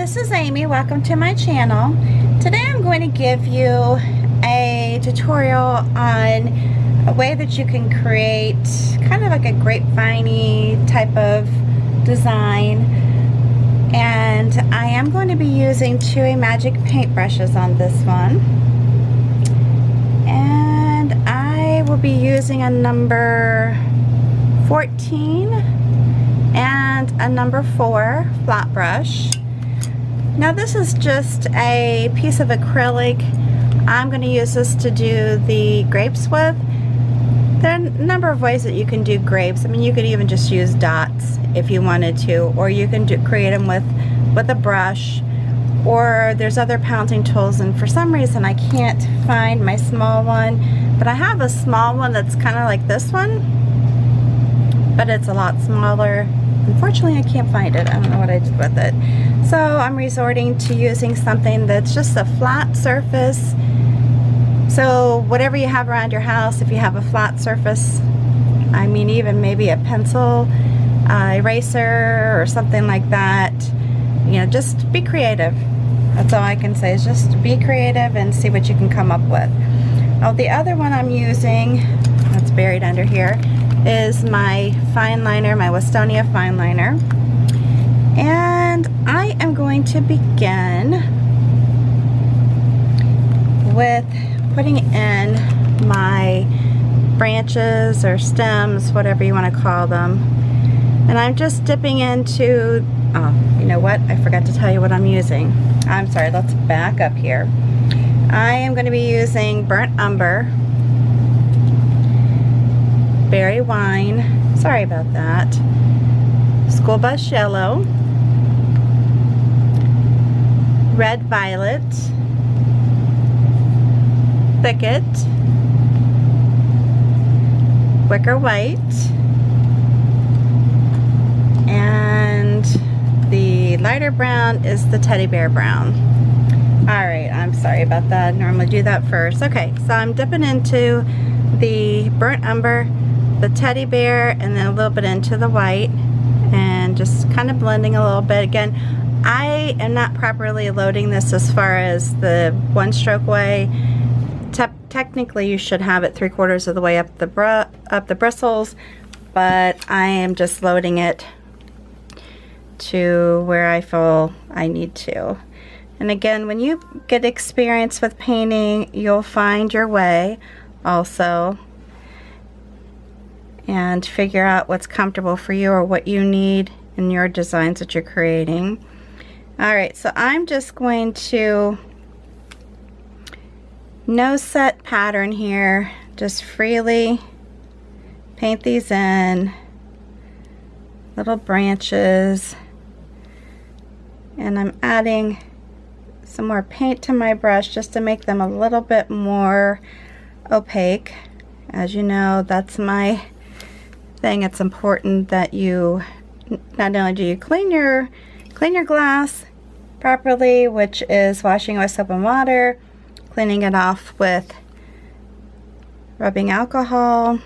this is Amy. Welcome to my channel. Today I'm going to give you a tutorial on a way that you can create kind of like a grapevine-y type of design. And I am going to be using two AMAGIC paintbrushes on this one. And I will be using a number 14 and a number 4 flat brush. Now this is just a piece of acrylic. I'm going to use this to do the grapes with. There are a number of ways that you can do grapes. I mean, you could even just use dots if you wanted to, or you can create them with a brush, or there's other pounding tools, and for some reason I can't find my small one, but I have a small one that's kind of like this one, but it's a lot smaller. Unfortunately, I can't find it. I don't know what I did with it. So I'm resorting to using something that's just a flat surface. So whatever you have around your house, if you have a flat surface, I mean even maybe a pencil eraser or something like that, you know, just be creative. That's all I can say, is just be creative and see what you can come up with. Oh, the other one I'm using, that's buried under here, is my fine liner, my Westonia fine liner. And I am going to begin with putting in my branches or stems, whatever you want to call them. And I'm just dipping into, oh, you know what? I forgot to tell you what I'm using. I'm sorry, let's back up here. I am going to be using burnt umber, berry wine, sorry about that, school bus yellow, red violet, thicket, wicker white, and the lighter brown is the teddy bear brown. Alright, I'm sorry about that. I normally do that first. Okay, so I'm dipping into the burnt umber, the teddy bear, and then a little bit into the white, and just kind of blending a little bit. Again, I am not properly loading this as far as the one stroke way. Technically you should have it 3/4 of the way up the bristles, but I am just loading it to where I feel I need to. And again, when you get experience with painting, you'll find your way also and figure out what's comfortable for you or what you need in your designs that you're creating. Alright, so I'm just going to no set pattern here, just freely paint these in, little branches, and I'm adding some more paint to my brush just to make them a little bit more opaque. As you know, that's my thing. It's important that you not only do you clean your glass properly, which is washing it with soap and water, cleaning it off with rubbing alcohol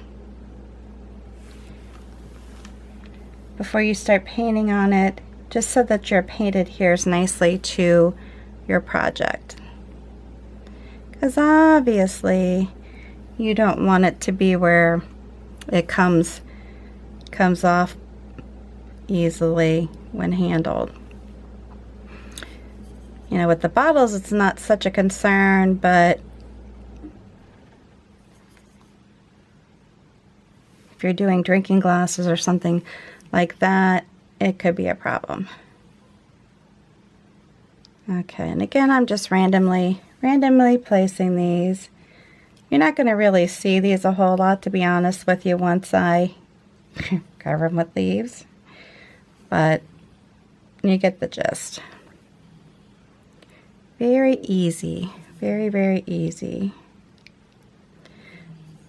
before you start painting on it, just so that your paint adheres nicely to your project. Because obviously you don't want it to be where it comes off easily when handled. You know, with the bottles it's not such a concern, but if you're doing drinking glasses or something like that, it could be a problem. Okay, and again, I'm just randomly placing these. You're not going to really see these a whole lot, to be honest with you, once I cover them with leaves, but you get the gist. Very easy, very, very easy.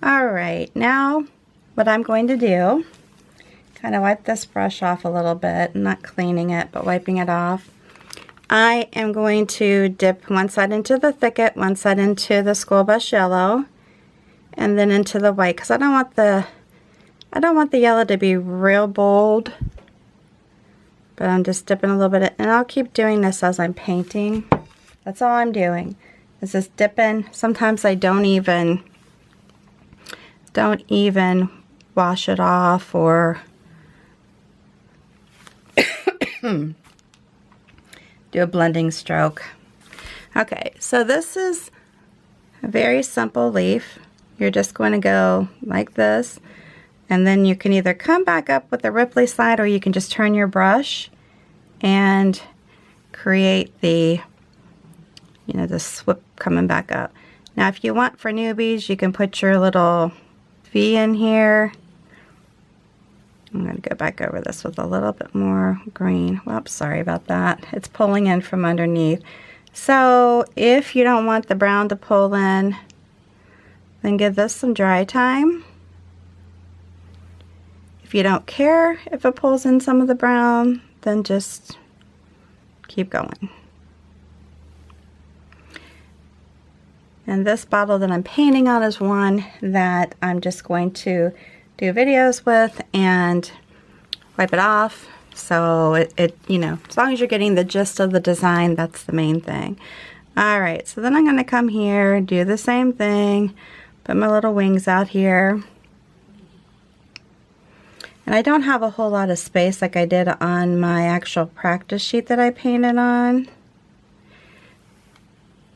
Alright, now what I'm going to do, kind of wipe this brush off a little bit, not cleaning it, but wiping it off. I am going to dip one side into the thicket, one side into the school bus yellow, and then into the white, because I don't want the yellow to be real bold. But I'm just dipping a little bit, and I'll keep doing this as I'm painting. That's all I'm doing, is just dipping. Sometimes I don't even wash it off or do a blending stroke. Okay, so this is a very simple leaf. You're just going to go like this, and then you can either come back up with the Ripley slide, or you can just turn your brush and create the, you know, the swip coming back up. Now if you want for newbies, you can put your little V in here. I'm going to go back over this with a little bit more green. Whoops, sorry about that. It's pulling in from underneath. So if you don't want the brown to pull in, then give this some dry time. If you don't care if it pulls in some of the brown, then just keep going. And this bottle that I'm painting on is one that I'm just going to do videos with and wipe it off. So it you know, as long as you're getting the gist of the design, that's the main thing. Alright, so then I'm going to come here, do the same thing, put my little wings out here. And I don't have a whole lot of space like I did on my actual practice sheet that I painted on.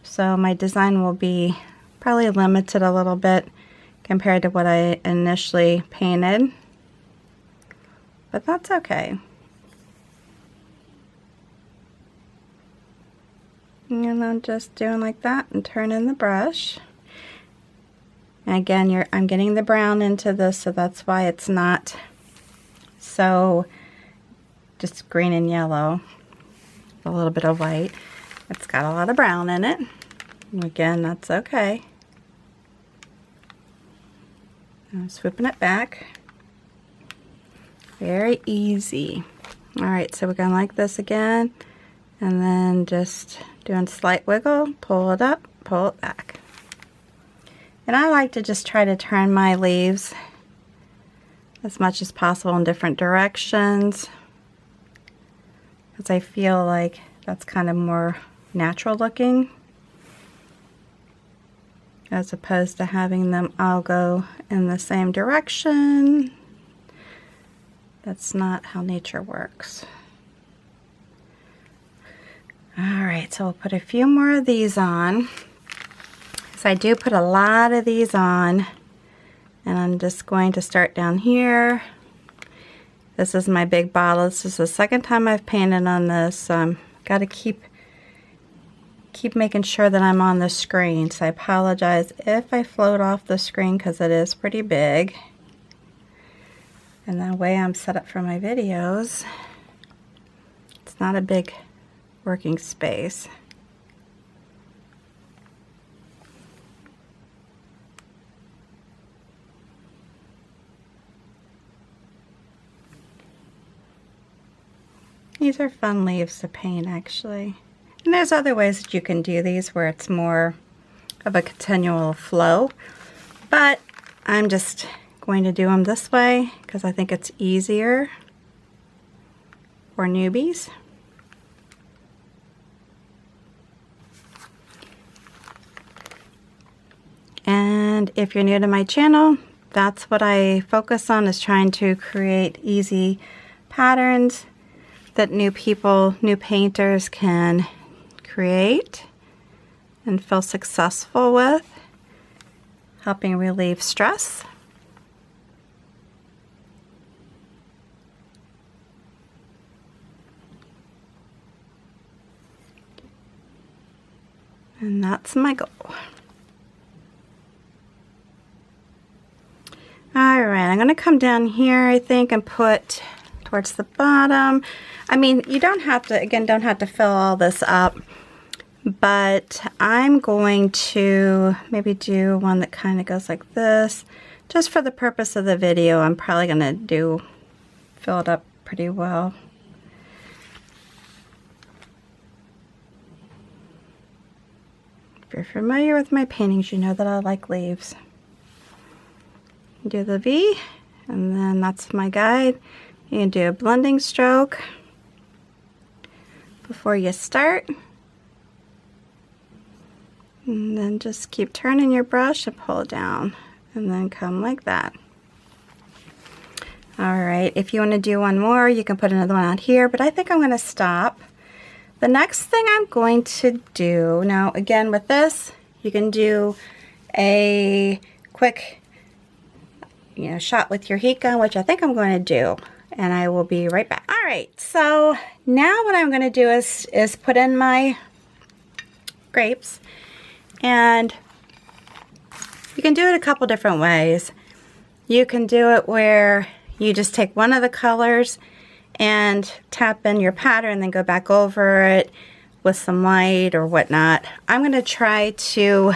So my design will be probably limited a little bit compared to what I initially painted. But that's okay. And I'm just doing like that and turning the brush. And again, I'm getting the brown into this, so that's why it's not so just green and yellow. A little bit of white. It's got a lot of brown in it. And again, that's okay. I'm swooping it back. Very easy. Alright, so we're going like this again, and then just doing slight wiggle, pull it up, pull it back. And I like to just try to turn my leaves as much as possible in different directions, because I feel like that's kind of more natural looking, as opposed to having them all go in the same direction. That's not how nature works. Alright, so we'll put a few more of these on. So I do put a lot of these on, and I'm just going to start down here. This is my big bottle. This is the second time I've painted on this, so I'm got to keep making sure that I'm on the screen. So I apologize if I float off the screen, because it is pretty big. And the way I'm set up for my videos, it's not a big working space. These are fun leaves to paint, actually. And there's other ways that you can do these where it's more of a continual flow, but I'm just going to do them this way because I think it's easier for newbies. And if you're new to my channel, that's what I focus on, is trying to create easy patterns that new people, new painters can create and feel successful with, helping relieve stress. And that's my goal. Alright, I'm going to come down here, I think, and put towards the bottom. I mean, you don't have to, again, don't have to fill all this up, but I'm going to maybe do one that kind of goes like this. Just for the purpose of the video, I'm probably going to fill it up pretty well. If you're familiar with my paintings, you know that I like leaves. Do the V, and then that's my guide. You can do a blending stroke, before you start. And then just keep turning your brush and pull it down, and then come like that. Alright, if you want to do one more, you can put another one out here, but I think I'm going to stop. The next thing I'm going to do, now again with this, you can do a quick shot with your heat gun, which I think I'm going to do, and I will be right back. Alright, so now what I'm going to do is put in my grapes. And you can do it a couple different ways. You can do it where you just take one of the colors and tap in your pattern and then go back over it with some white or whatnot. I'm going to try to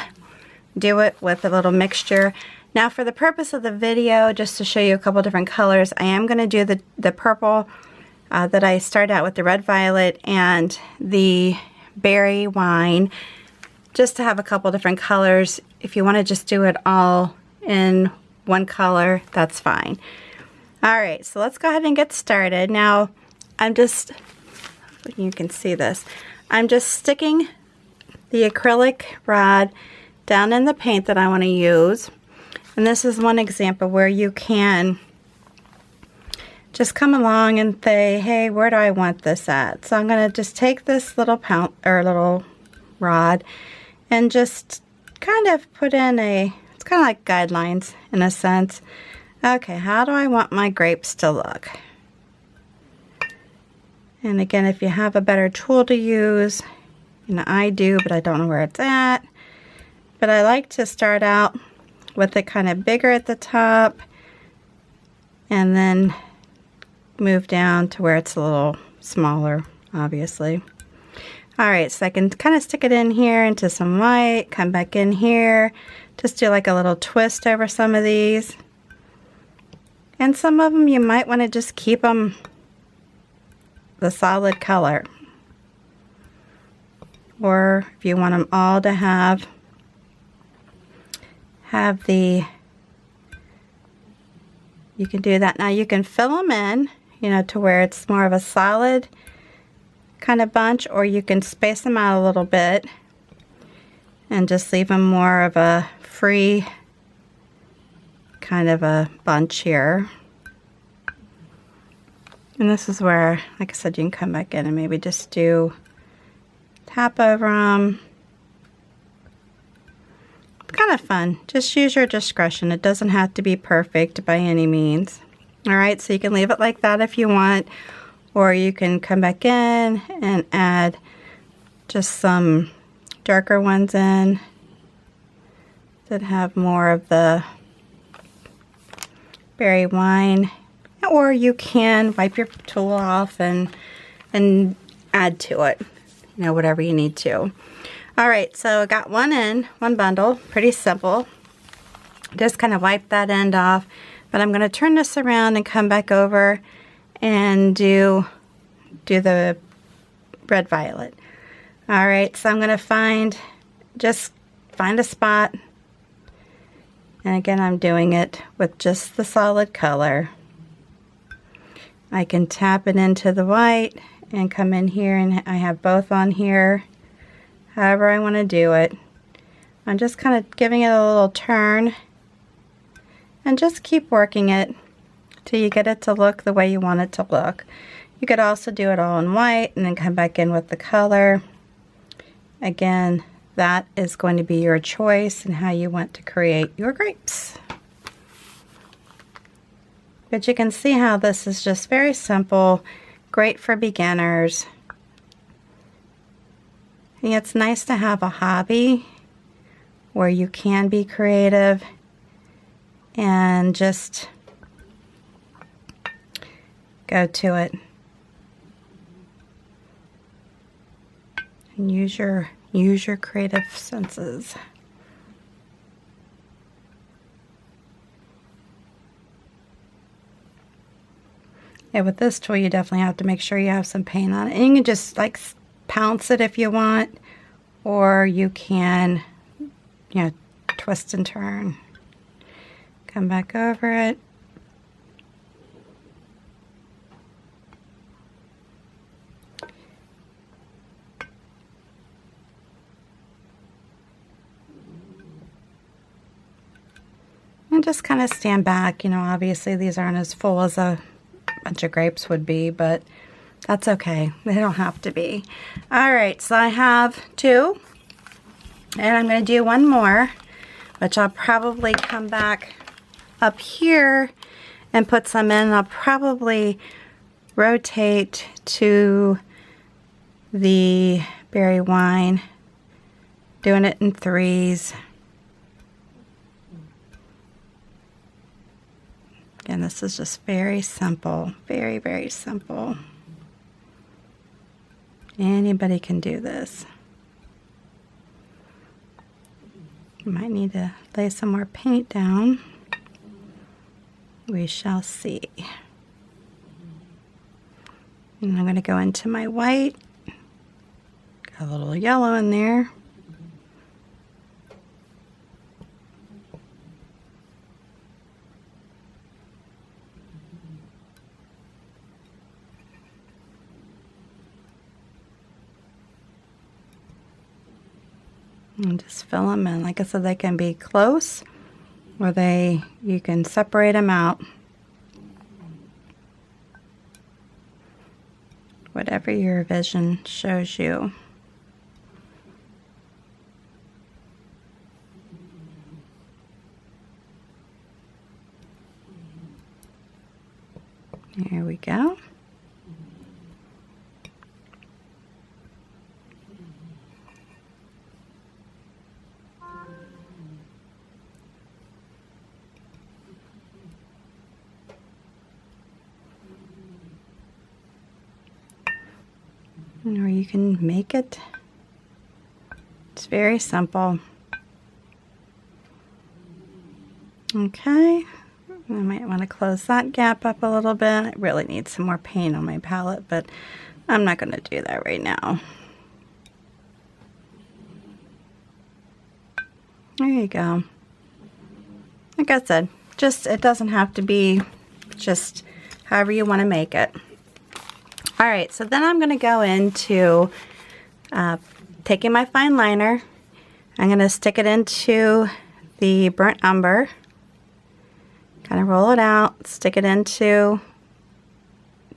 do it with a little mixture. Now for the purpose of the video, just to show you a couple different colors, I am going to do the purple that I started out with, the red violet and the berry wine, just to have a couple different colors. If you want to just do it all in one color, that's fine. Alright, so let's go ahead and get started. Now, you can see this, I'm just sticking the acrylic rod down in the paint that I want to use. And this is one example where you can just come along and say, hey, where do I want this at? So I'm going to just take this little little rod and just kind of put in it's kind of like guidelines in a sense. Okay, how do I want my grapes to look? And again, if you have a better tool to use, I do, but I don't know where it's at. But I like to start out with it kind of bigger at the top and then move down to where it's a little smaller, obviously. Alright, so I can kind of stick it in here into some white, come back in here, just do like a little twist over some of these. And some of them you might want to just keep them the solid color. Or if you want them all to have you can do that. Now you can fill them in, to where it's more of a solid kind of bunch, or you can space them out a little bit and just leave them more of a free kind of a bunch here. And this is where, like I said, you can come back in and maybe just tap over them. It's kind of fun. Just use your discretion. It doesn't have to be perfect by any means. Alright, so you can leave it like that if you want, or you can come back in and add just some darker ones in that have more of the berry wine, or you can wipe your tool off and add to it, whatever you need to. Alright, so I got one bundle, pretty simple. Just kind of wipe that end off, but I'm going to turn this around and come back over and do the red violet. Alright, so I'm going to just find a spot, and again I'm doing it with just the solid color. I can tap it into the white and come in here, and I have both on here, however I want to do it. I'm just kind of giving it a little turn and just keep working it till you get it to look the way you want it to look. You could also do it all in white and then come back in with the color. Again, that is going to be your choice and how you want to create your grapes. But you can see how this is just very simple, great for beginners. And it's nice to have a hobby where you can be creative and just go to it and use your creative senses. Yeah, with this tool you definitely have to make sure you have some paint on it, and you can just like pounce it if you want, or you can twist and turn. Come back over it. And just kind of stand back. You know, obviously these aren't as full as a bunch of grapes would be, but that's okay. They don't have to be. All right, so I have 2. And I'm going to do 1 more, which I'll probably come back up here and put some in. I'll probably rotate to the berry wine, doing it in 3s. Again, this is just very simple, very, very simple. Anybody can do this. You might need to lay some more paint down. We shall see. And I'm going to go into my white. Got a little yellow in there. And just fill them in. Like I said, they can be close, or you can separate them out. Whatever your vision shows you. There we go. Or you can make it. It's very simple. Okay, I might want to close that gap up a little bit. I really need some more paint on my palette, but I'm not going to do that right now. There you go. Like I said, it doesn't have to be just however you want to make it. All right, so then I'm going to go into taking my fine liner. I'm going to stick it into the burnt umber. Kind of roll it out, stick it into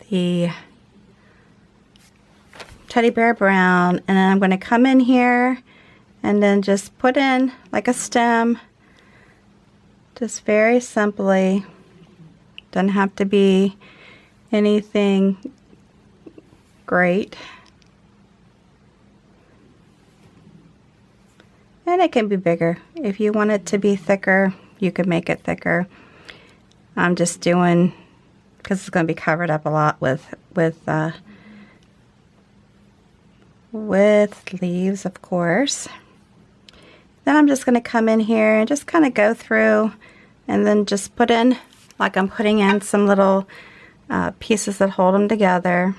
the teddy bear brown, and then I'm going to come in here and then just put in like a stem, just very simply. Doesn't have to be anything great. And it can be bigger. If you want it to be thicker, you could make it thicker. I'm just doing, because it's going to be covered up a lot with leaves, of course. Then I'm just going to come in here and just kind of go through and then just put in, like I'm putting in some little pieces that hold them together.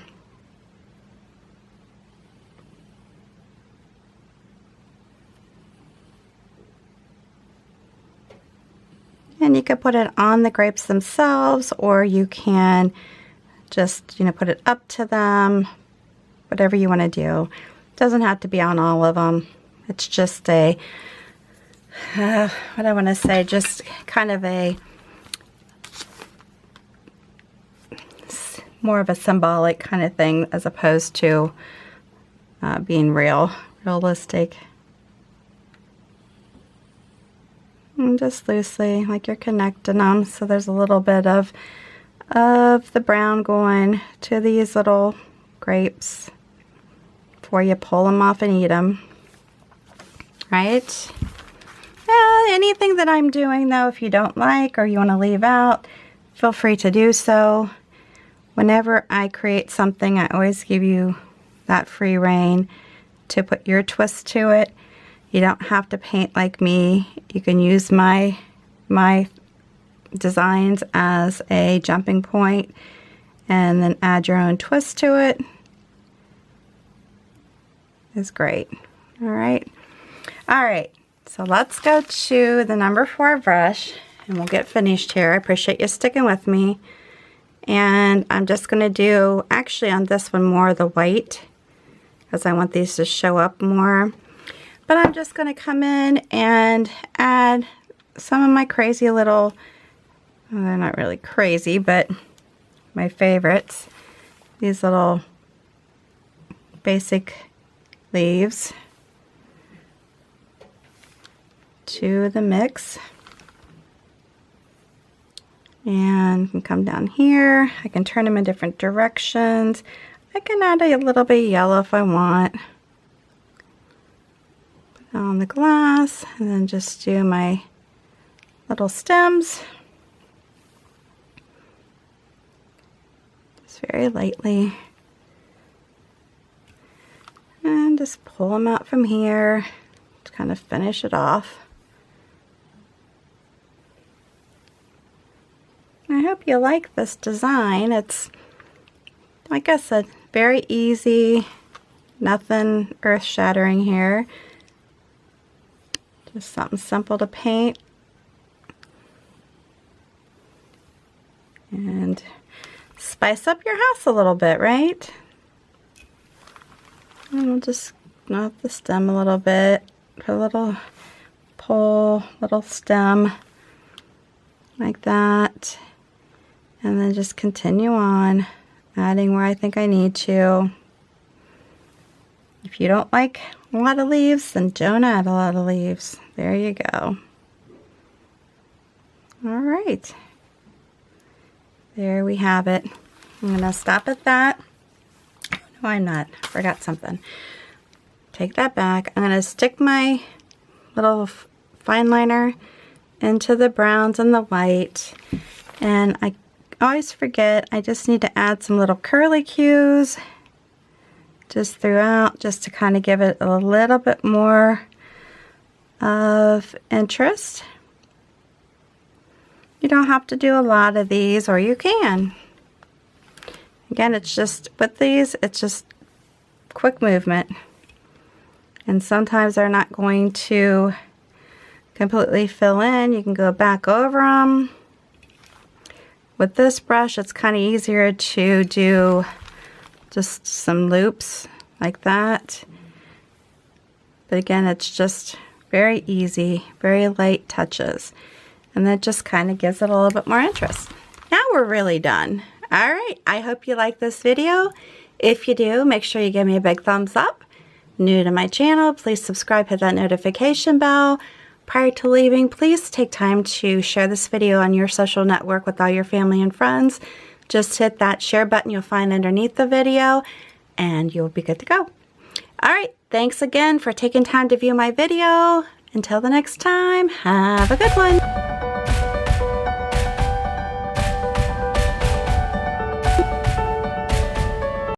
And you could put it on the grapes themselves, or you can just, put it up to them, whatever you want to do. It doesn't have to be on all of them. It's just a, what I want to say, just kind of a, more of a symbolic kind of thing as opposed to being realistic. And just loosely, like you're connecting them, so there's a little bit of the brown going to these little grapes before you pull them off and eat them. Right? Anything that I'm doing, though, if you don't like or you want to leave out, feel free to do so. Whenever I create something, I always give you that free rein to put your twist to it. You don't have to paint like me. You can use my designs as a jumping point and then add your own twist to it. It's great. All right. So let's go to the number 4 brush and we'll get finished here. I appreciate you sticking with me. And I'm just going to do, actually on this one, more of the white because I want these to show up more. But I'm just going to come in and add some of my crazy little, well, they're not really crazy, but my favorites. These little basic leaves to the mix. And you can come down here. I can turn them in different directions. I can add a little bit of yellow if I want. Put it on the glass and then just do my little stems. Just very lightly. And just pull them out from here to kind of finish it off. I hope you like this design. It's, like I said, very easy, nothing earth-shattering here. Just something simple to paint. And spice up your house a little bit, right? And we'll just knot the stem a little bit. Put a little pole, little stem, like that. And then just continue on, adding where I think I need to. If you don't like a lot of leaves, then don't add a lot of leaves. There you go. All right. There we have it. I'm going to stop at that. No, I'm not. Forgot something. Take that back. I'm going to stick my little fine liner into the browns and the white. And I always forget, I just need to add some little curly cues just throughout, just to kind of give it a little bit more of interest. You don't have to do a lot of these, or you can. Again, it's just, with these, it's just quick movement. And sometimes they're not going to completely fill in. You can go back over them. With this brush, it's kind of easier to do just some loops like that. But again, it's just very easy, very light touches. And that just kind of gives it a little bit more interest. Now we're really done. All right, I hope you like this video. If you do, make sure you give me a big thumbs up. New to my channel, please subscribe, hit that notification bell. Prior to leaving, please take time to share this video on your social network with all your family and friends. Just hit that share button you'll find underneath the video, and you'll be good to go. All right, thanks again for taking time to view my video. Until the next time, have a good one.